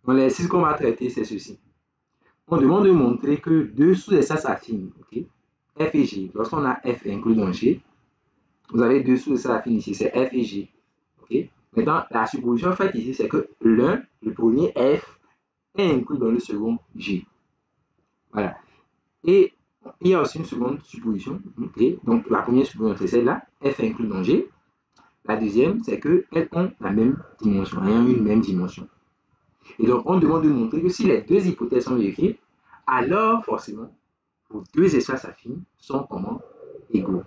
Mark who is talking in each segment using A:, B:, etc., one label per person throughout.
A: Donc, l'exercice qu'on va traiter, c'est ceci. On demande de montrer que deux sous-espaces affines, ok, F et G, lorsqu'on a F inclus dans G, vous avez deux sous-espaces affines ici, c'est F et G. Ok. Maintenant, la supposition faite ici, c'est que l'un, le premier F, est inclus dans le second G. Voilà. Et il y a aussi une seconde supposition. Okay. Donc, la première supposition, c'est celle-là, F inclus dans G. La deuxième, c'est qu'elles ont la même dimension, elles ont une même dimension. Et donc, on demande de montrer que si les deux hypothèses sont vérifiées, alors forcément, vos deux espaces affines sont comment égaux.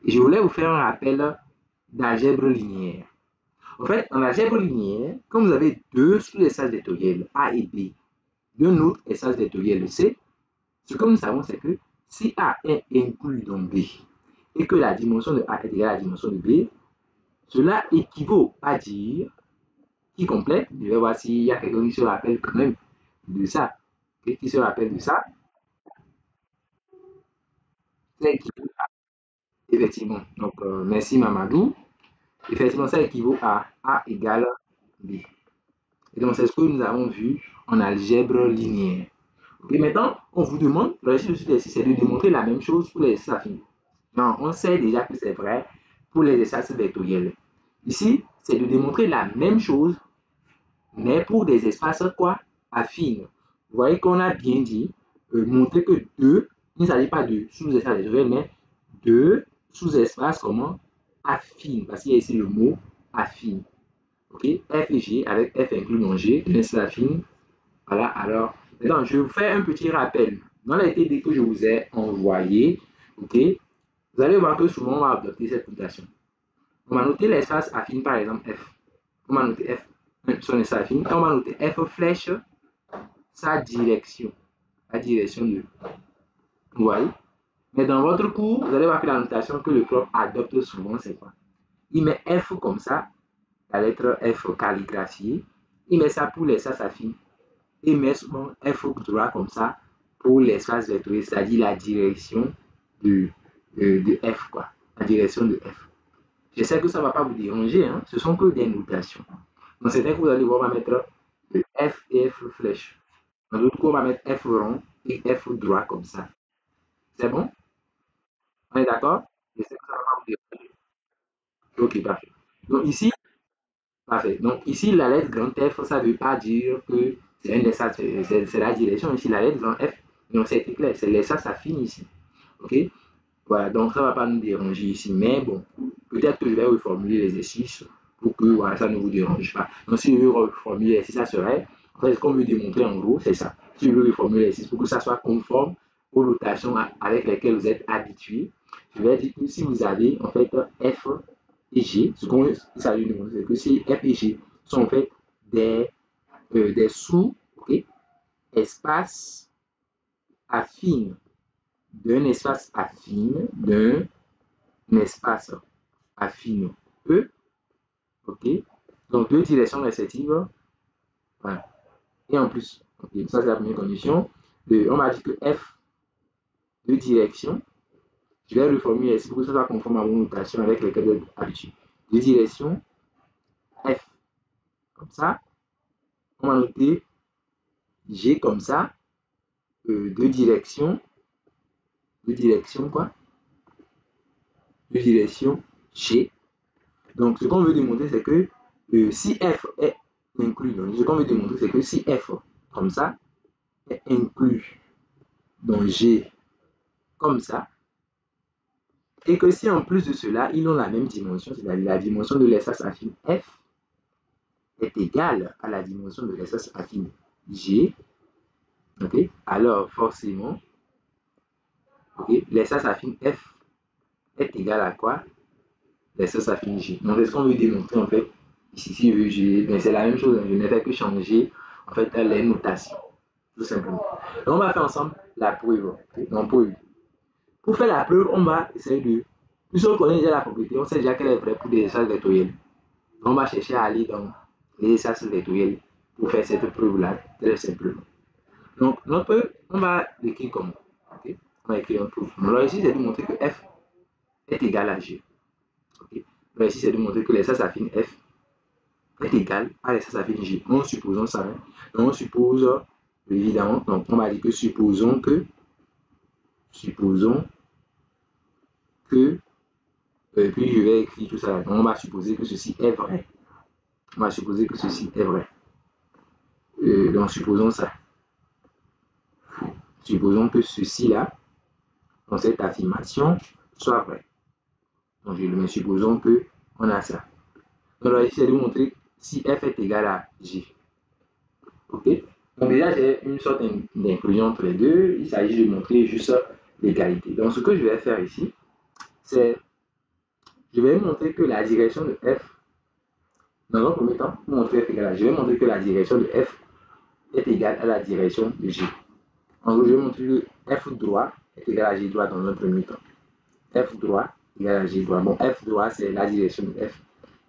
A: Et je voulais vous faire un rappel d'algèbre linéaire. En fait, en algèbre linéaire, quand vous avez deux sous-espaces vectoriels A et B, d'un autre espace vectoriel C, ce que nous savons, c'est que si A est inclus dans B et que la dimension de A est égale à la dimension de B, cela équivaut à dire, qui complète, je vais voir s'il y a quelqu'un qui se rappelle quand même de ça, qui se rappelle de ça, c'est équivaut à, effectivement. Donc, merci Mamadou. Effectivement, ça équivaut à A égale B. Et donc, c'est ce que nous avons vu en algèbre linéaire. Et maintenant, on vous demande, le exercice, c'est de démontrer la même chose pour les espaces affines. Non, on sait déjà que c'est vrai pour les espaces vectoriels. Ici, c'est de démontrer la même chose, mais pour des espaces quoi? Affines. Vous voyez qu'on a bien dit, montrer que deux, il ne s'agit pas de sous-espaces vectoriels, mais deux sous-espaces comment? Affines, parce qu'il y a ici le mot affine. Ok, F et G avec F inclus dans G, une espace affine. Voilà, alors, maintenant, je vous fais un petit rappel. Dans les TD que je vous ai envoyé, ok, vous allez voir que souvent on va adopter cette notation. On va noter l'espace affine, par exemple F. On va noter F, son espace affine, et on va noter F flèche sa direction, la direction de. Vous voyez? Mais dans votre cours, vous allez voir que la notation que le prof adopte souvent, c'est quoi? Il met F comme ça, la lettre F calligraphiée, il met ça pour l'espace affine. Et met souvent F droit comme ça pour l'espace vectoriel, c'est-à-dire la direction de F, quoi. La direction de F. Je sais que ça ne va pas vous déranger, hein? Ce sont que des notations. Dans certains cas, vous allez voir, on va mettre F et F flèche. Dans d'autres cas, on va mettre F rond et F droit comme ça. C'est bon? On est d'accord? Je sais que ça ne va pas vous déranger. Ok, parfait. Donc ici, parfait. Donc ici, la lettre grande F, ça ne veut pas dire que c'est un espace, c'est la direction. Ici, la lettre grande F, donc c'est clair, c'est l'espace, ça finit ici. Ok? Voilà, donc ça ne va pas nous déranger ici. Mais bon, peut-être que je vais reformuler l'exercice pour que voilà, ça ne vous dérange pas. Donc si je veux reformuler l'exercice, ça serait, en fait, ce qu'on veut démontrer en gros, c'est ça. Si je veux reformuler l'exercice pour que ça soit conforme aux notations avec lesquelles vous êtes habitués, je vais dire que si vous avez en fait F et G, ce qu'on s'agit de montrer, c'est que si F et G sont en fait des sous, okay, espaces affines d'un espace affine, d'un espace affine E, ok, donc deux directions respectives, voilà. Et en plus, okay, ça c'est la première condition, on m'a dit que F de direction, je vais reformuler ici pour que ça soit conforme à vos notations avec lesquelles vous êtes habitués. De direction, F, comme ça, on va noter G comme ça, de direction quoi, de direction G. Donc ce qu'on veut démontrer, c'est que si F est inclus, donc ce qu'on veut démontrer, c'est que si F, comme ça, est inclus dans G, comme ça, et que si en plus de cela, ils ont la même dimension, c'est-à-dire la dimension de l'espace affine F est égale à la dimension de l'espace affine G, okay, alors forcément, okay, l'espace affine F est égal à quoi? L'espace affine G. Donc, c'est ce qu'on veut démontrer en fait. Ici, si c'est la même chose, je ne fais que changer en fait les notations, tout simplement. Donc, on va faire ensemble la preuve. Okay? Donc, pour faire la preuve, on va essayer de. Puisqu'on connaît déjà la propriété, on sait déjà qu'elle est vraie pour des espaces vectoriels. On va chercher à aller dans les espaces vectoriels pour faire cette preuve-là, très simplement. Donc, on va l'écrire comme okay? On va écrire un preuve. Alors, ici, c'est de montrer que F est égal à G. Okay? Alors, ici, c'est de montrer que l'espace affine F est égal à l'espace affine J. Donc, supposons ça. Hein. Donc, on suppose, évidemment, donc on va dire que supposons que, puis je vais écrire tout ça. Donc, on va supposer que ceci est vrai. On va supposer que ceci est vrai. Donc, supposons ça. Supposons que ceci-là, donc cette affirmation, soit vrai. Donc, supposons qu'on a ça. Donc, là, j'essaie de vous montrer si f est égal à j. Ok? Donc, déjà, j'ai une sorte d'inclusion entre les deux. Il s'agit de montrer juste l'égalité. Donc, ce que je vais faire ici, c'est je vais montrer que la direction de f, dans un premier temps, pour montrer f égale à j, je vais montrer que la direction de f est égale à la direction de j. En gros, je vais montrer que f droit est égal à j droit dans un premier temps. F droit égale à j droit. Bon, f droit, c'est la direction de f.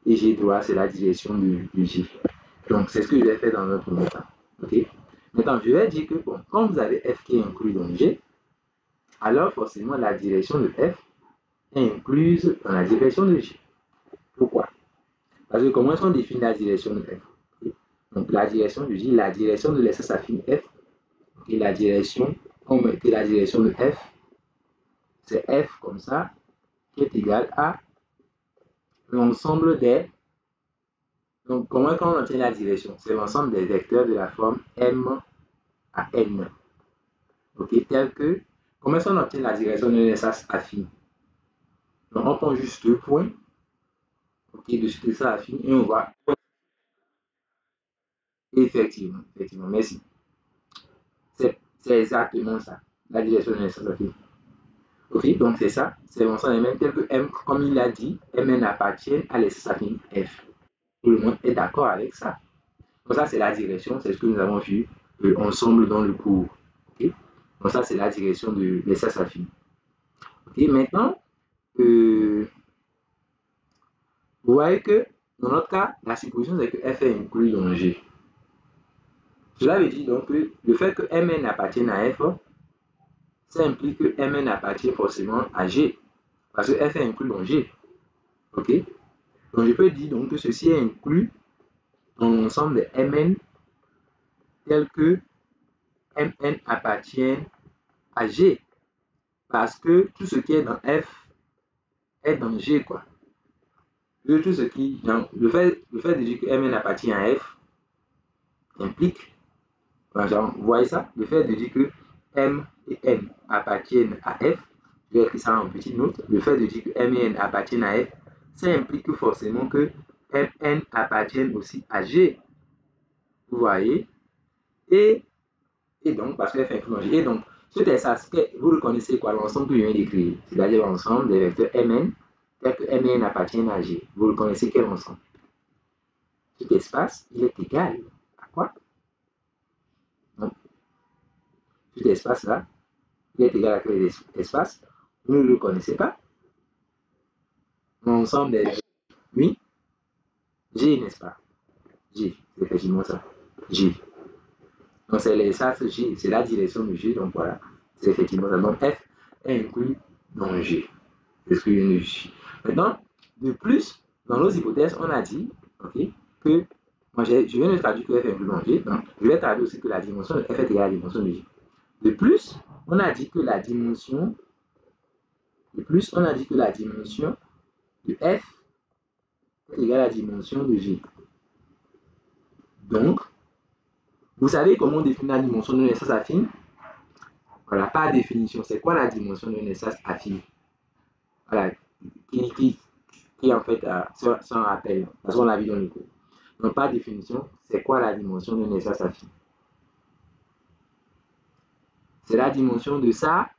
A: Et j droit, c'est la direction de j. Donc, c'est ce que je vais faire dans un premier temps. Ok? Maintenant, je vais dire que, bon, quand vous avez f qui est inclus dans j, alors forcément, la direction de f est incluse dans la direction de j. Pourquoi? Parce que comment est-ce qu'on définit la direction de f? Okay? Donc, la direction de j, la direction de l'espace affine f, et la direction, on met la direction de f, c'est f comme ça, qui est égal à l'ensemble des. Donc, comment on obtient la direction? C'est l'ensemble des vecteurs de la forme m à n. Ok, tel que, comment est-ce qu'on obtient la direction d'un espace affine? Donc, on prend juste 2 points, ok, de cet espace affine, et on va. Effectivement, merci. C'est exactement ça, la direction d'un espace affine. Ok, donc c'est ça, c'est l'ensemble des mêmes tel que m, comme il l'a dit, mn appartient à l'espace affine f. Tout le monde est d'accord avec ça. Donc ça, c'est la direction, c'est ce que nous avons vu ensemble dans le cours. Okay? Donc ça, c'est la direction de l'espace affine. Okay? Maintenant, vous voyez que dans notre cas, la supposition c'est que f est inclus dans G. Cela veut dire donc que le fait que mn appartienne à f, ça implique que mn appartient forcément à G. Parce que f est inclus dans G. Ok? Donc je peux dire donc que ceci est inclus dans l'ensemble de mn tel que mn appartient à G. Parce que tout ce qui est dans f est dans G, quoi. Tout ce qui, le fait de dire que mn appartient à f implique, genre, vous voyez ça, le fait de dire que m et n appartiennent à f, je vais écrire ça en petite note, le fait de dire que m et n appartiennent à f, ça implique forcément que mn appartiennent aussi à g, vous voyez, et donc, parce que f inclut dans g, et donc, cet aspect, vous reconnaissez quoi, l'ensemble que je viens d'écrire, c'est-à-dire l'ensemble des vecteurs mn, tel que m et n appartiennent à g, vous reconnaissez quel ensemble? Cet espace, il est égal à quoi? Donc, cet espace-là, il est égal à quel espace? Vous ne le connaissez pas? L'ensemble des... Oui? G, n'est-ce pas? G, c'est effectivement ça. G. Donc, c'est l'espace G, c'est la direction de G, donc voilà. C'est effectivement ça. Donc, F est inclus dans G. C'est ce que je viens de dire. Maintenant, de plus, dans nos hypothèses, on a dit, ok, que, moi, je viens de traduire que F est inclus dans G, donc je vais traduire aussi que la dimension de F est égale à la dimension de G. De plus, on a dit que la dimension de f est égale à la dimension de G. Donc, vous savez comment on définit la dimension d'un espace affine? Voilà, par définition, c'est quoi la dimension d'un espace affine? Voilà, qui en fait s'en rappelle, parce qu'on l'a vu dans le cours. Donc, par définition, c'est quoi la dimension d'un espace affine? C'est la dimension de ça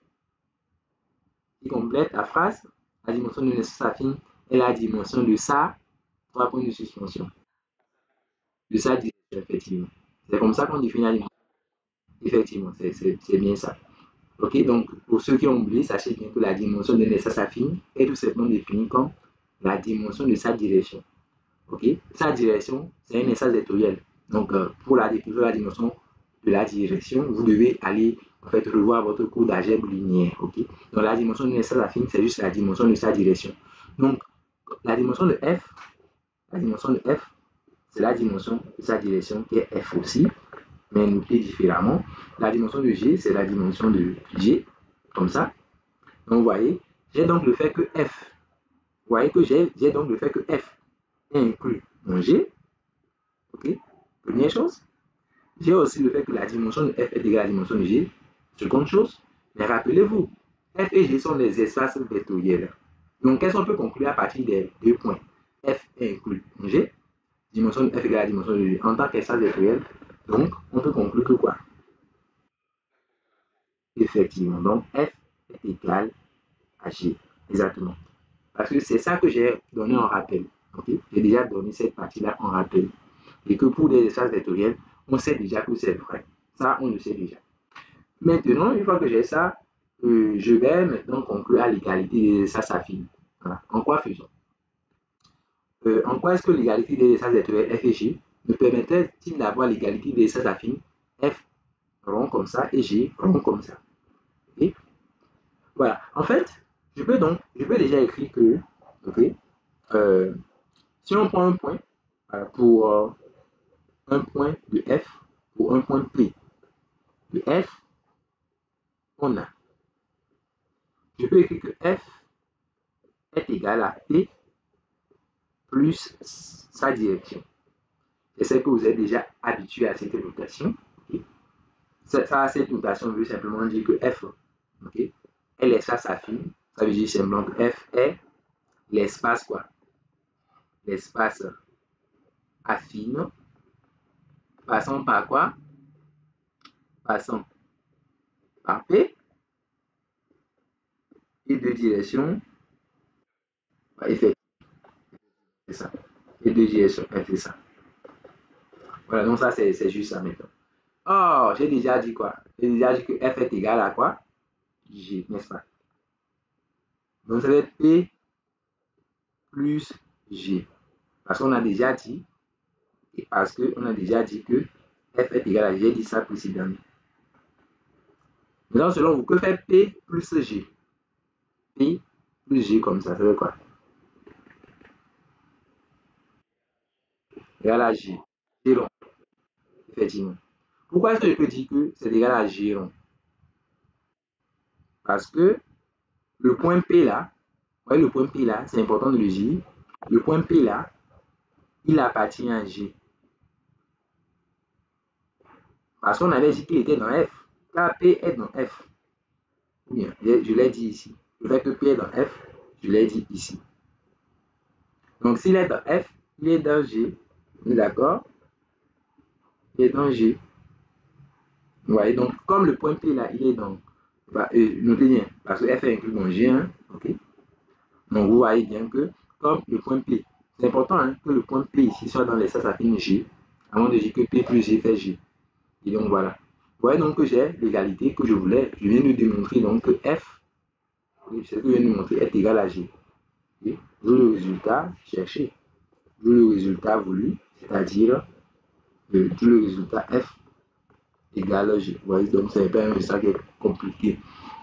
A: qui complète la phrase. La dimension d'un espace affine est la dimension de ça, 3 points de suspension. De ça, effectivement. C'est comme ça qu'on définit la dimension. Effectivement, c'est bien ça. Ok, donc pour ceux qui ont oublié, sachez bien que la dimension d'un espace affine est tout simplement définie comme la dimension de sa direction. Ok, sa direction, c'est un espace vectoriel. Donc pour la découvrir la dimension de la direction, vous devez aller en fait revoir votre cours d'algèbre linéaire. Ok, donc la dimension d'un espace affine, c'est juste la dimension de sa direction. Donc la dimension de f c'est la dimension de sa direction qui est f aussi, mais notée différemment. La dimension de g, c'est la dimension de g, comme ça. Donc, vous voyez, j'ai donc le fait que f. Vous voyez que j'ai donc le fait que f inclut mon g. OK? Première chose. J'ai aussi le fait que la dimension de f est égale à la dimension de g. Seconde chose. Mais rappelez-vous, f et g sont des espaces vectoriels. Donc, qu'est-ce qu'on peut conclure à partir des deux points? F inclut mon g. Dimension de f égale à la dimension de g en tant qu'espace vectoriel. Donc, on peut conclure que quoi? Effectivement. Donc, f est égal à g. Exactement. Parce que c'est ça que j'ai donné en rappel. Okay? J'ai déjà donné cette partie-là en rappel. Et que pour des espaces vectoriels, on sait déjà que c'est vrai. Ça, on le sait déjà. Maintenant, une fois que j'ai ça, je vais maintenant conclure à l'égalité des espaces affines. Voilà. En quoi faisons? En quoi est-ce que l'égalité des espaces vectoriels f et g me permettait-il d'avoir l'égalité des espaces affines f rond comme ça et g rond comme ça? Okay? Voilà. En fait, je peux déjà écrire que, ok, si on prend un point pour un point de f, pour un point P de f, on a, je peux écrire que f est égal à P plus sa direction. Je sais que vous êtes déjà habitué à cette notation. Okay? Cette notation veut simplement dire que f, okay, est l'espace affine. Ça veut dire simplement que f est l'espace quoi? L'espace affine. Passant par quoi? Passant par P et de direction. Effectivement, c'est ça. Et de direction F, c'est ça. Voilà, donc ça, c'est juste ça maintenant. Oh, j'ai déjà dit quoi? J'ai déjà dit que F est égal à quoi? G, n'est-ce pas? Donc, ça va être P plus G. Parce qu'on a déjà dit, et parce qu'on a déjà dit que F est égal à G. J'ai dit ça précédemment. Maintenant, selon vous, que fait P plus G? P plus G comme ça veut quoi? Égal à G. G long, effectivement. Pourquoi est-ce que je peux dire que c'est égal à G long? Parce que le point P là, vous voyez le point P là, c'est important de le dire. Le point P là, il appartient à G. Parce qu'on avait dit qu'il était dans F. Car P est dans F. Bien, je l'ai dit ici. Le fait que P est dans F, je l'ai dit ici. Donc s'il est dans F, il est dans G. D'accord? Il est dans G. Vous voyez, donc comme le point P là, il est dans. Notez bien, parce que F est inclus dans G1. Ok? Donc vous voyez bien que comme le point P, c'est important hein, que le point P ici soit dans l'espace affine G, avant de dire que P plus G fait G. Et donc voilà. Vous voyez donc que j'ai l'égalité que je voulais. Je viens de démontrer donc que F, ce que je viens de montrer, est égal à G. Et d'où le résultat cherché. D'où le résultat voulu, c'est-à-dire d'où le résultat F égale G. Vous voyez, donc c'est pas un résultat qui est compliqué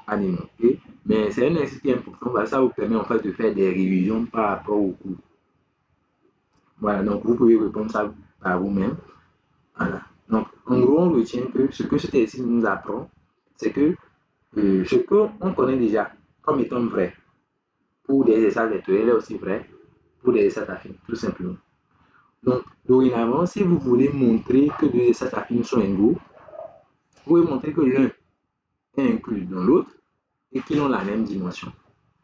A: à démontrer. Mais c'est un exercice qui est important. Ça vous permet en fait de faire des révisions par rapport au cours. Voilà, donc vous pouvez répondre ça par vous-même. Voilà. Donc, en gros, on retient que ce que cet exercice nous apprend, c'est que ce qu'on connaît déjà comme étant vrai pour des espaces vectoriels est aussi vrai pour des espaces affines, tout simplement. Donc, dorénavant, si vous voulez montrer que deux espaces affines sont égaux, vous pouvez montrer que l'un est inclus dans l'autre et qu'ils ont la même dimension.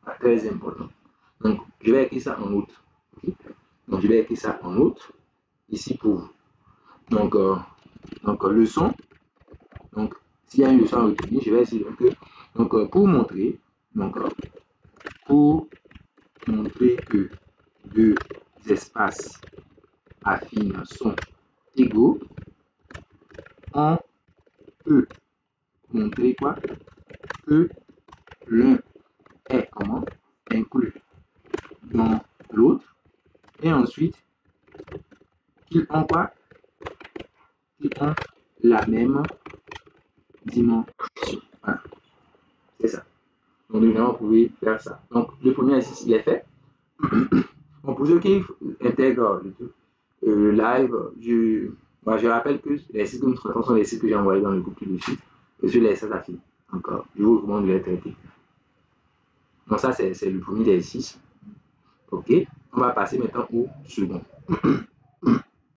A: C'est très important. Donc, je vais écrire ça en outre. Okay? Donc, je vais écrire ça en outre ici pour vous. Donc, leçon. Donc, s'il y a une leçon à retenir, je vais essayer pour montrer, que deux espaces affines sont égaux, on peut montrer quoi? Que l'un est comment? Inclus dans l'autre, et ensuite qu'ils ont quoi? Qu'ils ont la même dimension. Voilà, c'est ça. Donc, évidemment, vous pouvez faire ça. Donc, le premier exercice, il est fait. Bon, pour ceux qui intègrent le live, moi, je rappelle que les sites que nous traitons sont les sites que j'ai envoyés dans le groupe tout de suite. Et sur les 7 affiches. Encore. Je vous recommande de les traiter. Donc ça, c'est le premier des 6. OK. On va passer maintenant au second.